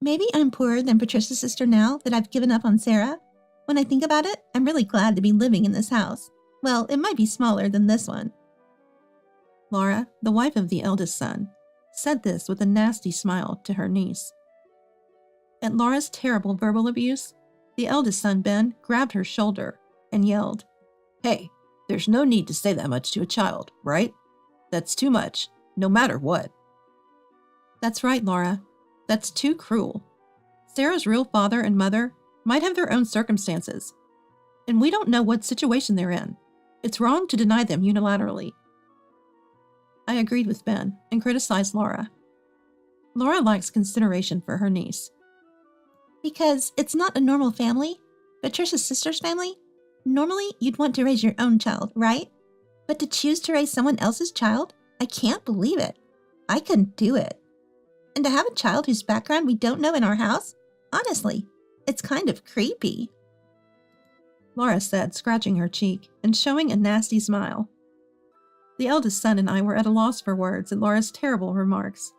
Maybe I'm poorer than Patricia's sister now that I've given up on Sarah. When I think about it, I'm really glad to be living in this house. Well, it might be smaller than this one. Laura, the wife of the eldest son, said this with a nasty smile to her niece. At Laura's terrible verbal abuse, the eldest son, Ben, grabbed her shoulder and yelled, "Hey, there's no need to say that much to a child, right? That's too much, no matter what." That's right, Laura. That's too cruel. Sarah's real father and mother might have their own circumstances, and we don't know what situation they're in. It's wrong to deny them unilaterally. I agreed with Ben and criticized Laura. Laura lacks consideration for her niece. Because it's not a normal family. Patricia's sister's family? Normally, you'd want to raise your own child, right? But to choose to raise someone else's child? I can't believe it. I couldn't do it. And to have a child whose background we don't know in our house? Honestly, it's kind of creepy. Laura said, scratching her cheek and showing a nasty smile. The eldest son and I were at a loss for words at Laura's terrible remarks.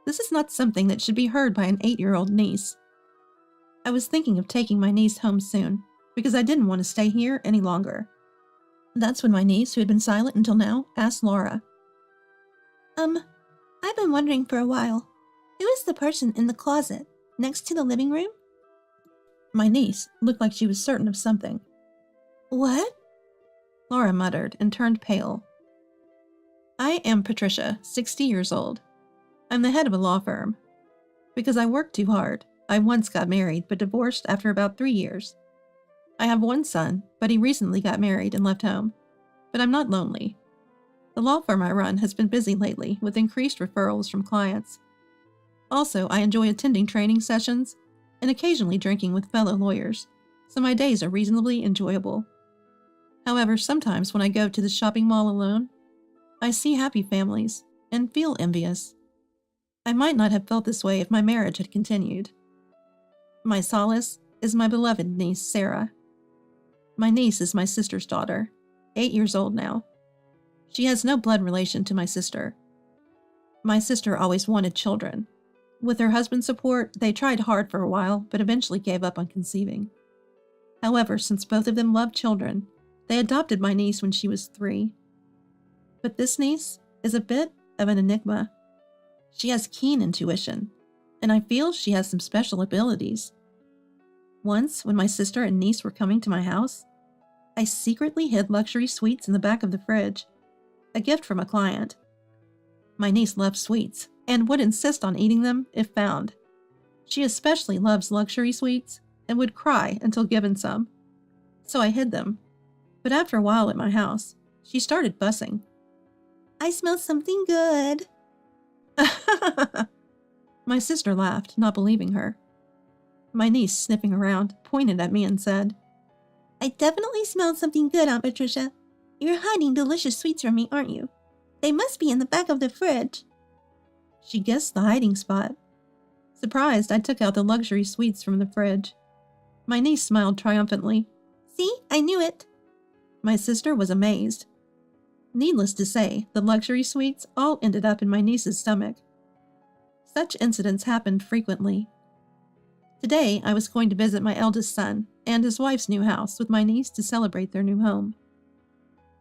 This is not something that should be heard by an 8-year-old niece. I was thinking of taking my niece home soon, because I didn't want to stay here any longer. That's when my niece, who had been silent until now, asked Laura. I've been wondering for a while. Who is the person in the closet, next to the living room? My niece looked like she was certain of something. What? Laura muttered and turned pale. I am Patricia, 60 years old. I'm the head of a law firm. Because I worked too hard, I once got married but divorced after about 3 years. I have one son, but he recently got married and left home. But I'm not lonely. The law firm I run has been busy lately with increased referrals from clients. Also, I enjoy attending training sessions and occasionally drinking with fellow lawyers, so my days are reasonably enjoyable. However, sometimes when I go to the shopping mall alone, I see happy families and feel envious. I might not have felt this way if my marriage had continued. My solace is my beloved niece, Sarah. My niece is my sister's daughter, 8 years old now. She has no blood relation to my sister. My sister always wanted children. With her husband's support, they tried hard for a while, but eventually gave up on conceiving. However, since both of them loved children, they adopted my niece when she was 3. But this niece is a bit of an enigma. She has keen intuition, and I feel she has some special abilities. Once, when my sister and niece were coming to my house, I secretly hid luxury sweets in the back of the fridge, a gift from a client. My niece loves sweets and would insist on eating them if found. She especially loves luxury sweets and would cry until given some. So I hid them. But after a while at my house, she started fussing. I smell something good. My sister laughed, not believing her. My niece, sniffing around, pointed at me and said, I definitely smelled something good, Aunt Patricia. You're hiding delicious sweets from me, aren't you? They must be in the back of the fridge. She guessed the hiding spot. Surprised, I took out the luxury sweets from the fridge. My niece smiled triumphantly. See, I knew it. My sister was amazed. Needless to say, the luxury sweets all ended up in my niece's stomach. Such incidents happened frequently. Today, I was going to visit my eldest son and his wife's new house with my niece to celebrate their new home.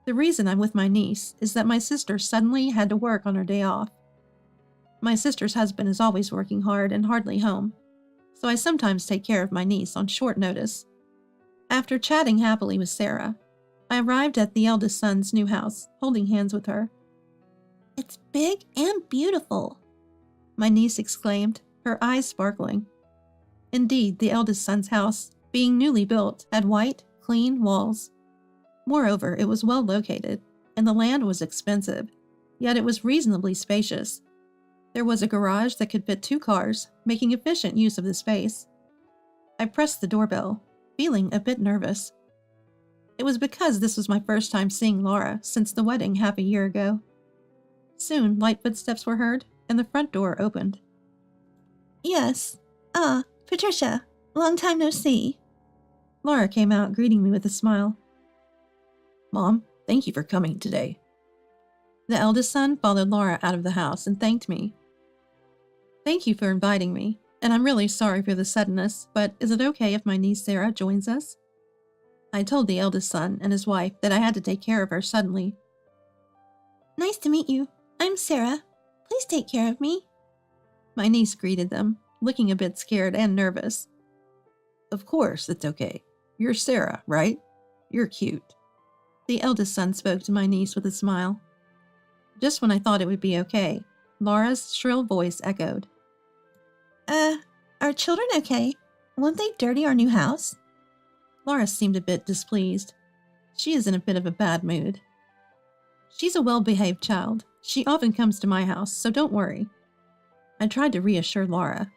The reason I'm with my niece is that my sister suddenly had to work on her day off. My sister's husband is always working hard and hardly home, so I sometimes take care of my niece on short notice. After chatting happily with Sarah, I arrived at the eldest son's new house, holding hands with her. It's big and beautiful, my niece exclaimed, her eyes sparkling. Indeed, the eldest son's house, being newly built, had white, clean walls. Moreover, it was well located, and the land was expensive, yet it was reasonably spacious. There was a garage that could fit 2 cars, making efficient use of the space. I pressed the doorbell, feeling a bit nervous. It was because this was my first time seeing Laura since the wedding half a year ago. Soon, light footsteps were heard, and the front door opened. Yes. Patricia, long time no see. Laura came out, greeting me with a smile. Mom, thank you for coming today. The eldest son followed Laura out of the house and thanked me. Thank you for inviting me. And I'm really sorry for the suddenness, but is it okay if my niece Sarah joins us? I told the eldest son and his wife that I had to take care of her suddenly. Nice to meet you. I'm Sarah. Please take care of me. My niece greeted them, looking a bit scared and nervous. Of course, it's okay. You're Sarah, right? You're cute. The eldest son spoke to my niece with a smile. Just when I thought it would be okay, Laura's shrill voice echoed. Are children okay? Won't they dirty our new house? Laura seemed a bit displeased. She is in a bit of a bad mood. She's a well-behaved child. She often comes to my house, so don't worry. I tried to reassure Laura.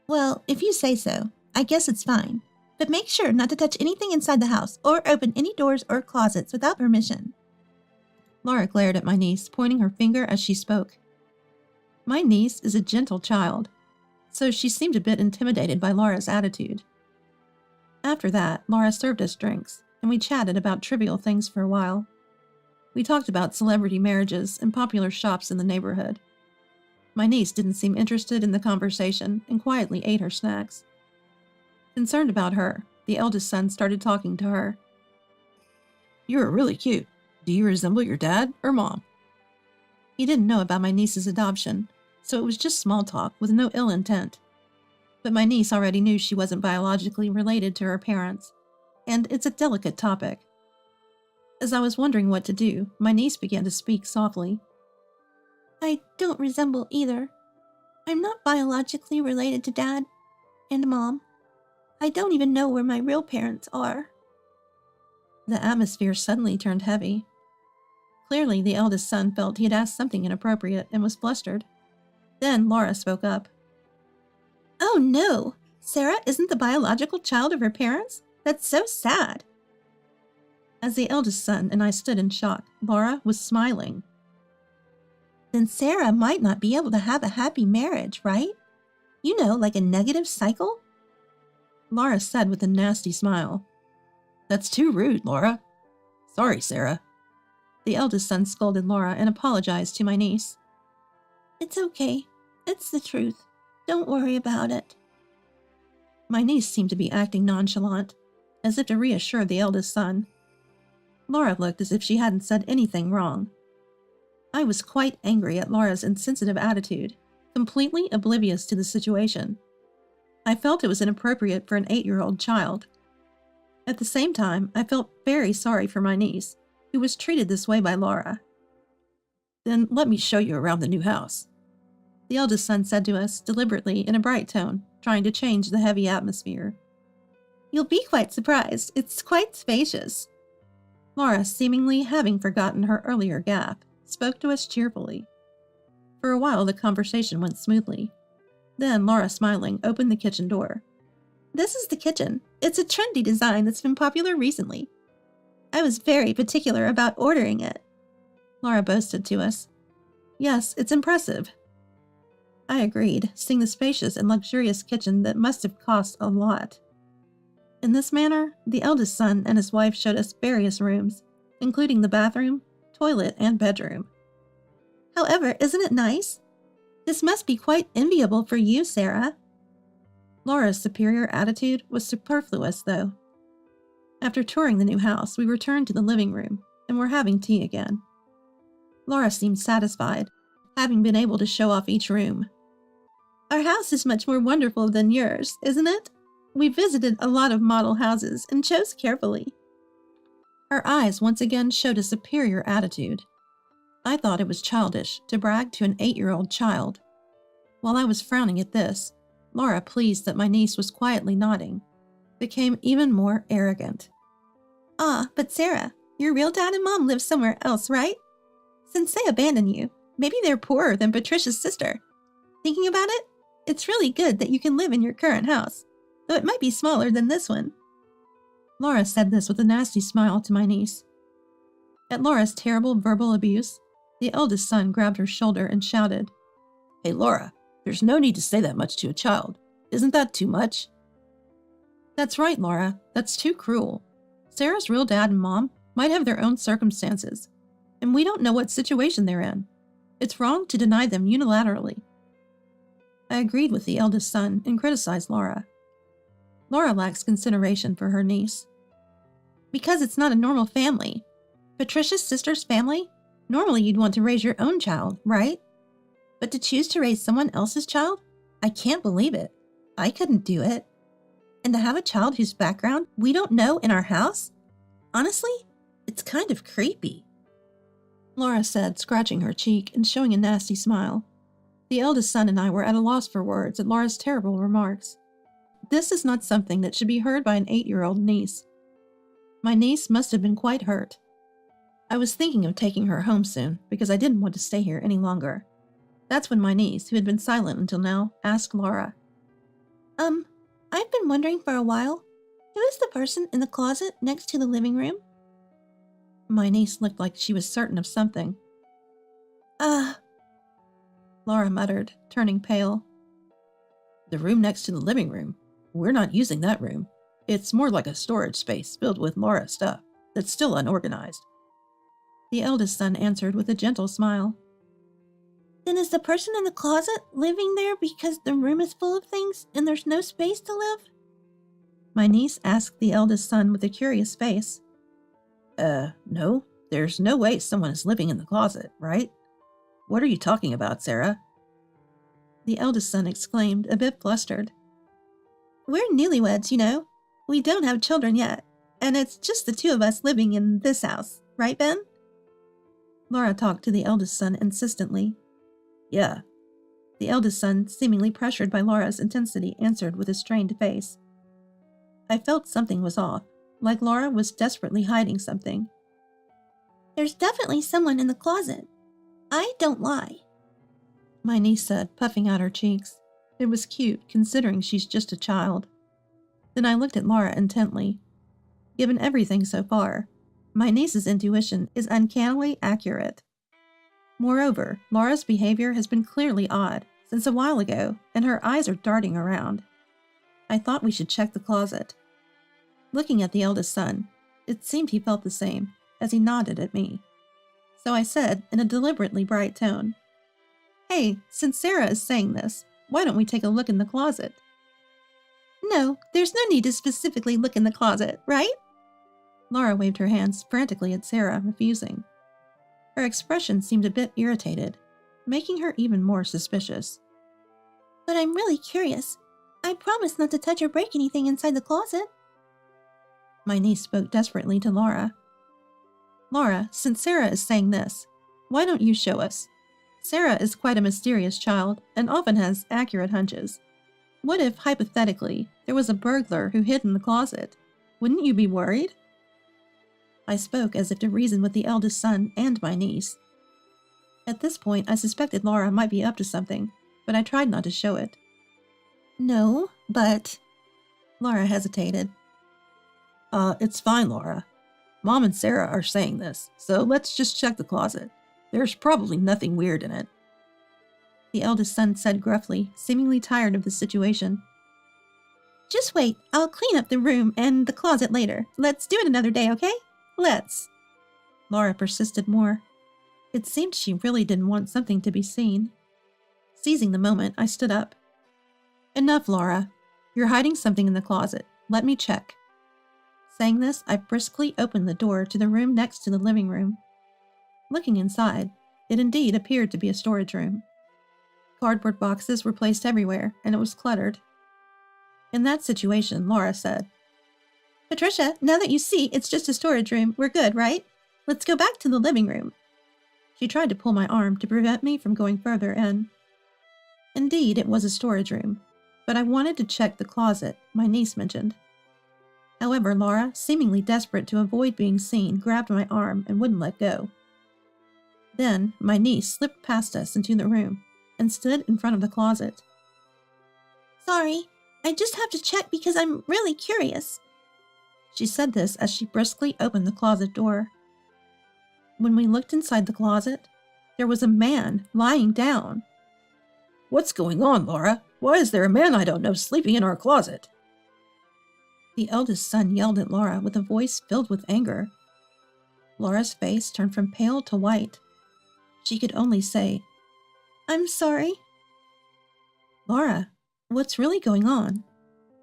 Well, if you say so, I guess it's fine. But make sure not to touch anything inside the house or open any doors or closets without permission. Laura glared at my niece, pointing her finger as she spoke. My niece is a gentle child, so she seemed a bit intimidated by Laura's attitude. After that, Laura served us drinks, and we chatted about trivial things for a while. We talked about celebrity marriages and popular shops in the neighborhood. My niece didn't seem interested in the conversation and quietly ate her snacks. Concerned about her, the eldest son started talking to her. You're really cute. Do you resemble your dad or mom? He didn't know about my niece's adoption, so it was just small talk with no ill intent. But my niece already knew she wasn't biologically related to her parents, and it's a delicate topic. As I was wondering what to do, my niece began to speak softly. I don't resemble either. I'm not biologically related to Dad and Mom. I don't even know where my real parents are. The atmosphere suddenly turned heavy. Clearly, the eldest son felt he had asked something inappropriate and was flustered. Then Laura spoke up. Oh no! Sarah isn't the biological child of her parents? That's so sad. As the eldest son and I stood in shock, Laura was smiling. Then Sarah might not be able to have a happy marriage, right? You know, like a negative cycle? Laura said with a nasty smile. That's too rude, Laura. Sorry, Sarah. The eldest son scolded Laura and apologized to my niece. It's okay. It's the truth. Don't worry about it. My niece seemed to be acting nonchalant, as if to reassure the eldest son. Laura looked as if she hadn't said anything wrong. I was quite angry at Laura's insensitive attitude, completely oblivious to the situation. I felt it was inappropriate for an 8-year-old child. At the same time, I felt very sorry for my niece, who was treated this way by Laura. Then let me show you around the new house, the eldest son said to us deliberately in a bright tone, trying to change the heavy atmosphere. You'll be quite surprised. It's quite spacious. Laura, seemingly having forgotten her earlier gaffe, spoke to us cheerfully. For a while, the conversation went smoothly. Then Laura, smiling, opened the kitchen door. This is the kitchen. It's a trendy design that's been popular recently. I was very particular about ordering it. Laura boasted to us. Yes, it's impressive. I agreed, seeing the spacious and luxurious kitchen that must have cost a lot. In this manner, the eldest son and his wife showed us various rooms, including the bathroom, toilet, and bedroom. However, isn't it nice? This must be quite enviable for you, Sarah. Laura's superior attitude was superfluous, though. After touring the new house, we returned to the living room and were having tea again. Laura seemed satisfied, having been able to show off each room. Our house is much more wonderful than yours, isn't it? We visited a lot of model houses and chose carefully. Her eyes once again showed a superior attitude. I thought it was childish to brag to an 8-year-old child. While I was frowning at this, Laura, pleased that my niece was quietly nodding, became even more arrogant. Ah, but Sarah, your real dad and mom live somewhere else, right? Since they abandoned you, maybe they're poorer than Patricia's sister. Thinking about it, it's really good that you can live in your current house, though it might be smaller than this one. Laura said this with a nasty smile to my niece. At Laura's terrible verbal abuse, the eldest son grabbed her shoulder and shouted, Hey, Laura, there's no need to say that much to a child. Isn't that too much? That's right, Laura. That's too cruel. Sarah's real dad and mom might have their own circumstances, and we don't know what situation they're in. It's wrong to deny them unilaterally. I agreed with the eldest son and criticized Laura. Laura lacks consideration for her niece. Because it's not a normal family. Patricia's sister's family? Normally you'd want to raise your own child, right? But to choose to raise someone else's child? I can't believe it. I couldn't do it. And to have a child whose background we don't know in our house? Honestly, it's kind of creepy. Laura said, scratching her cheek and showing a nasty smile. The eldest son and I were at a loss for words at Laura's terrible remarks. This is not something that should be heard by an 8-year-old niece. My niece must have been quite hurt. I was thinking of taking her home soon because I didn't want to stay here any longer. That's when my niece, who had been silent until now, asked Laura, I've been wondering for a while, who is the person in the closet next to the living room? My niece looked like she was certain of something. Laura muttered, turning pale. The room next to the living room. We're not using that room. It's more like a storage space filled with Laura's stuff that's still unorganized. The eldest son answered with a gentle smile. Then is the person in the closet living there because the room is full of things and there's no space to live? My niece asked the eldest son with a curious face. No. There's no way someone is living in the closet, right? What are you talking about, Sarah? The eldest son exclaimed, a bit flustered. We're newlyweds, you know. We don't have children yet, and it's just the two of us living in this house, right, Ben? Laura talked to the eldest son insistently. Yeah. The eldest son, seemingly pressured by Laura's intensity, answered with a strained face. I felt something was off, like Laura was desperately hiding something. There's definitely someone in the closet. I don't lie, my niece said, puffing out her cheeks. It was cute, considering she's just a child. Then I looked at Laura intently. Given everything so far, my niece's intuition is uncannily accurate. Moreover, Laura's behavior has been clearly odd since a while ago, and her eyes are darting around. I thought we should check the closet. Looking at the eldest son, it seemed he felt the same, as he nodded at me. So I said, in a deliberately bright tone, Hey, since Sarah is saying this, why don't we take a look in the closet? No, there's no need to specifically look in the closet, right? Laura waved her hands frantically at Sarah, refusing. Her expression seemed a bit irritated, making her even more suspicious. But I'm really curious. I promise not to touch or break anything inside the closet. My niece spoke desperately to Laura. Laura, since Sarah is saying this, why don't you show us? Sarah is quite a mysterious child and often has accurate hunches. What if, hypothetically, there was a burglar who hid in the closet? Wouldn't you be worried? I spoke as if to reason with the eldest son and my niece. At this point, I suspected Laura might be up to something, but I tried not to show it. No, but... Laura hesitated. It's fine, Laura. Mom and Sarah are saying this, so let's just check the closet. There's probably nothing weird in it. The eldest son said gruffly, seemingly tired of the situation. Just wait, I'll clean up the room and the closet later. Let's do it another day, okay? Let's. Laura persisted more. It seemed she really didn't want something to be seen. Seizing the moment, I stood up. Enough, Laura. You're hiding something in the closet. Let me check. Saying this, I briskly opened the door to the room next to the living room. Looking inside, it indeed appeared to be a storage room. Cardboard boxes were placed everywhere, and it was cluttered. In that situation, Laura said, Patricia, now that you see it's just a storage room, we're good, right? Let's go back to the living room. She tried to pull my arm to prevent me from going further in. Indeed, it was a storage room, but I wanted to check the closet my niece mentioned. However, Laura, seemingly desperate to avoid being seen, grabbed my arm and wouldn't let go. Then, my niece slipped past us into the room and stood in front of the closet. Sorry, I just have to check because I'm really curious. She said this as she briskly opened the closet door. When we looked inside the closet, there was a man lying down. What's going on, Laura? Why is there a man I don't know sleeping in our closet? The eldest son yelled at Laura with a voice filled with anger. Laura's face turned from pale to white. She could only say, I'm sorry. Laura, what's really going on?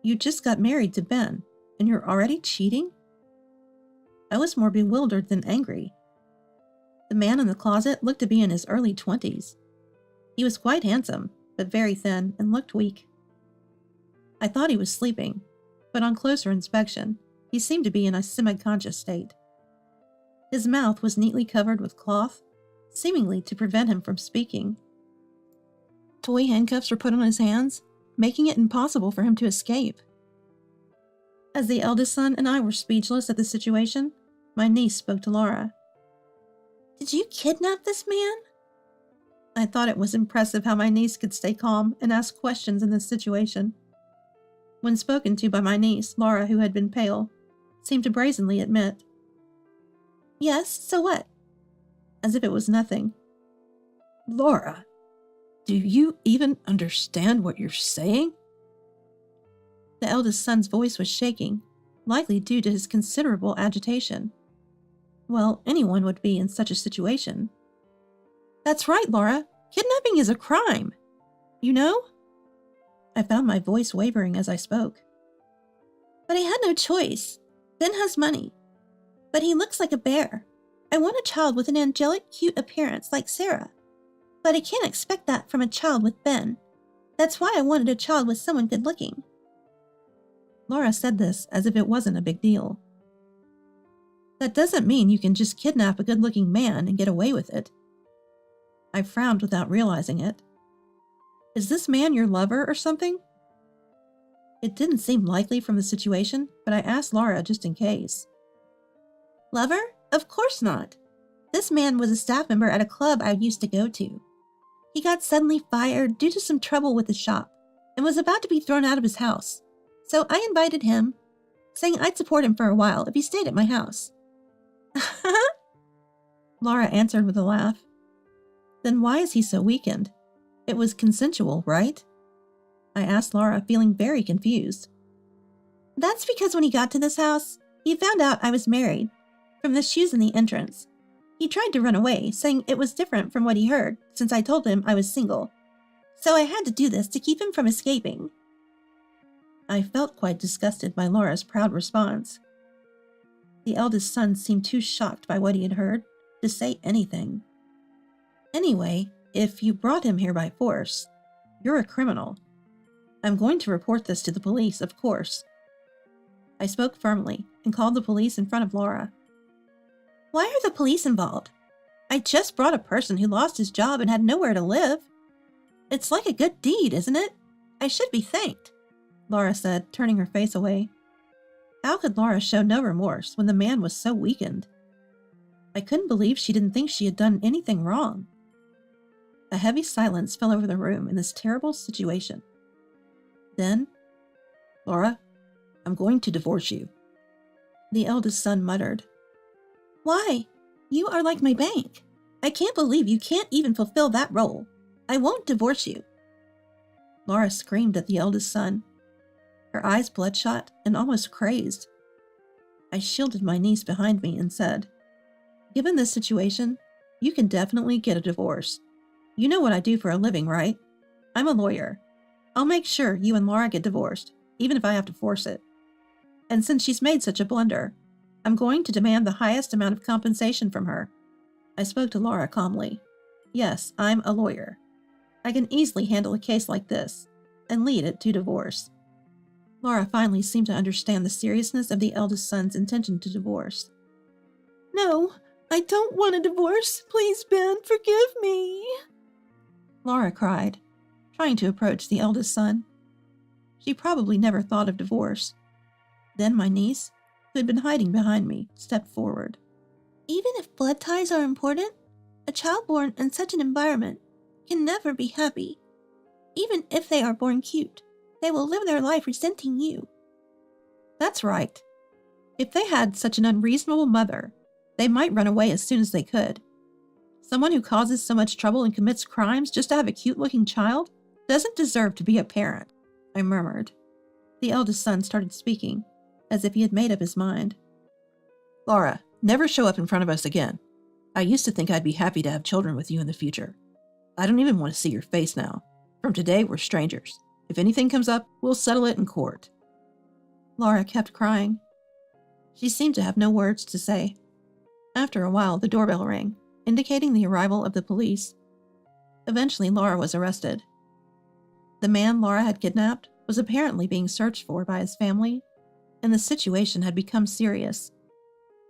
You just got married to Ben, and you're already cheating? I was more bewildered than angry. The man in the closet looked to be in his early 20s. He was quite handsome, but very thin and looked weak. I thought he was sleeping, but on closer inspection, he seemed to be in a semi-conscious state. His mouth was neatly covered with cloth, seemingly to prevent him from speaking. Toy handcuffs were put on his hands, making it impossible for him to escape. As the eldest son and I were speechless at the situation, my niece spoke to Laura. Did you kidnap this man? I thought it was impressive how my niece could stay calm and ask questions in this situation. When spoken to by my niece, Laura, who had been pale, seemed to brazenly admit, Yes, so what? as if it was nothing. Laura, do you even understand what you're saying? The eldest son's voice was shaking, likely due to his considerable agitation. Well, anyone would be in such a situation. That's right, Laura. Kidnapping is a crime. You know? I found my voice wavering as I spoke. But I had no choice. Ben has money. But he looks like a bear. I want a child with an angelic, cute appearance like Sarah. But I can't expect that from a child with Ben. That's why I wanted a child with someone good-looking. Laura said this as if it wasn't a big deal. That doesn't mean you can just kidnap a good-looking man and get away with it. I frowned without realizing it. Is this man your lover or something? It didn't seem likely from the situation, but I asked Laura just in case. Lover? Of course not. This man was a staff member at a club I used to go to. He got suddenly fired due to some trouble with the shop and was about to be thrown out of his house. So I invited him, saying I'd support him for a while if he stayed at my house. Laura answered with a laugh. Then why is he so weakened? It was consensual, right? I asked Laura, feeling very confused. That's because when he got to this house, he found out I was married, from the shoes in the entrance. He tried to run away, saying it was different from what he heard, since I told him I was single. So I had to do this to keep him from escaping. I felt quite disgusted by Laura's proud response. The eldest son seemed too shocked by what he had heard to say anything. Anyway, if you brought him here by force, you're a criminal. I'm going to report this to the police, of course. I spoke firmly and called the police in front of Laura. Why are the police involved? I just brought a person who lost his job and had nowhere to live. It's like a good deed, isn't it? I should be thanked, Laura said, turning her face away. How could Laura show no remorse when the man was so weakened? I couldn't believe she didn't think she had done anything wrong. A heavy silence fell over the room in this terrible situation. Then, Laura, I'm going to divorce you, the eldest son muttered. Why? You are like my bank. I can't believe you can't even fulfill that role. I won't divorce you. Laura screamed at the eldest son, her eyes bloodshot and almost crazed. I shielded my niece behind me and said, Given this situation, you can definitely get a divorce. You know what I do for a living, right? I'm a lawyer. I'll make sure you and Laura get divorced, even if I have to force it. And since she's made such a blunder, I'm going to demand the highest amount of compensation from her. I spoke to Laura calmly. Yes, I'm a lawyer. I can easily handle a case like this and lead it to divorce. Laura finally seemed to understand the seriousness of the eldest son's intention to divorce. No, I don't want a divorce. Please, Ben, forgive me, Laura cried, trying to approach the eldest son. She probably never thought of divorce. Then my niece, who had been hiding behind me, stepped forward. Even if blood ties are important, a child born in such an environment can never be happy. Even if they are born cute, they will live their life resenting you. That's right. If they had such an unreasonable mother, they might run away as soon as they could. Someone who causes so much trouble and commits crimes just to have a cute-looking child doesn't deserve to be a parent, I murmured. The eldest son started speaking, as if he had made up his mind. Laura, never show up in front of us again. I used to think I'd be happy to have children with you in the future. I don't even want to see your face now. From today, we're strangers. If anything comes up, we'll settle it in court. Laura kept crying. She seemed to have no words to say. After a while, the doorbell rang, indicating the arrival of the police. Eventually, Laura was arrested. The man Laura had kidnapped was apparently being searched for by his family, and the situation had become serious.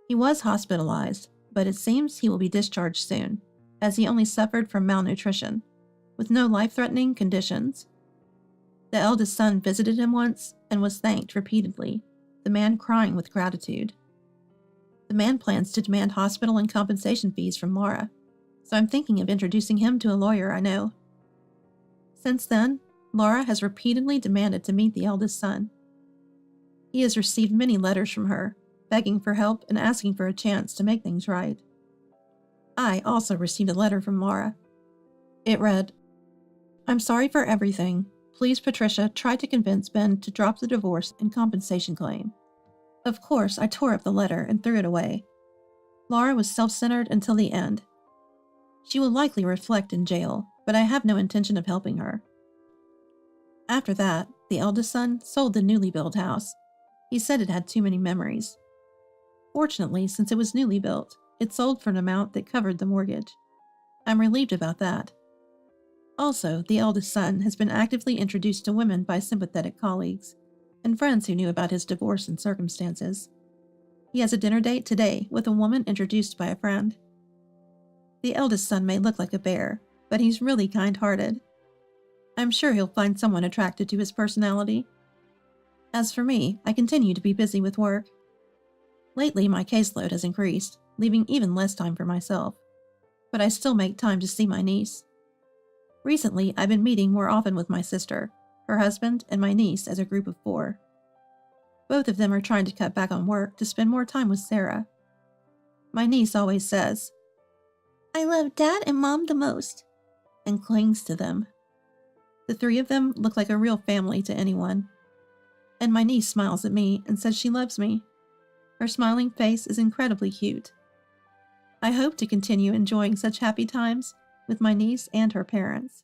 He was hospitalized, but it seems he will be discharged soon, as he only suffered from malnutrition, with no life-threatening conditions. The eldest son visited him once and was thanked repeatedly, the man crying with gratitude. The man plans to demand hospital and compensation fees from Laura, so I'm thinking of introducing him to a lawyer I know. Since then, Laura has repeatedly demanded to meet the eldest son. He has received many letters from her, begging for help and asking for a chance to make things right. I also received a letter from Laura. It read, "I'm sorry for everything. Please, Patricia, try to convince Ben to drop the divorce and compensation claim." Of course, I tore up the letter and threw it away. Laura was self-centered until the end. She will likely reflect in jail, but I have no intention of helping her. After that, the eldest son sold the newly built house. He said it had too many memories. Fortunately, since it was newly built, it sold for an amount that covered the mortgage. I'm relieved about that. Also, the eldest son has been actively introduced to women by sympathetic colleagues and friends who knew about his divorce and circumstances. He has a dinner date today with a woman introduced by a friend. The eldest son may look like a bear, but he's really kind-hearted. I'm sure he'll find someone attracted to his personality. As for me, I continue to be busy with work. Lately, my caseload has increased, leaving even less time for myself. But I still make time to see my niece. Recently, I've been meeting more often with my sister, her husband, and my niece as a group of 4. Both of them are trying to cut back on work to spend more time with Sarah. My niece always says, "I love Dad and Mom the most," and clings to them. The 3 of them look like a real family to anyone. And my niece smiles at me and says she loves me. Her smiling face is incredibly cute. I hope to continue enjoying such happy times with my niece and her parents.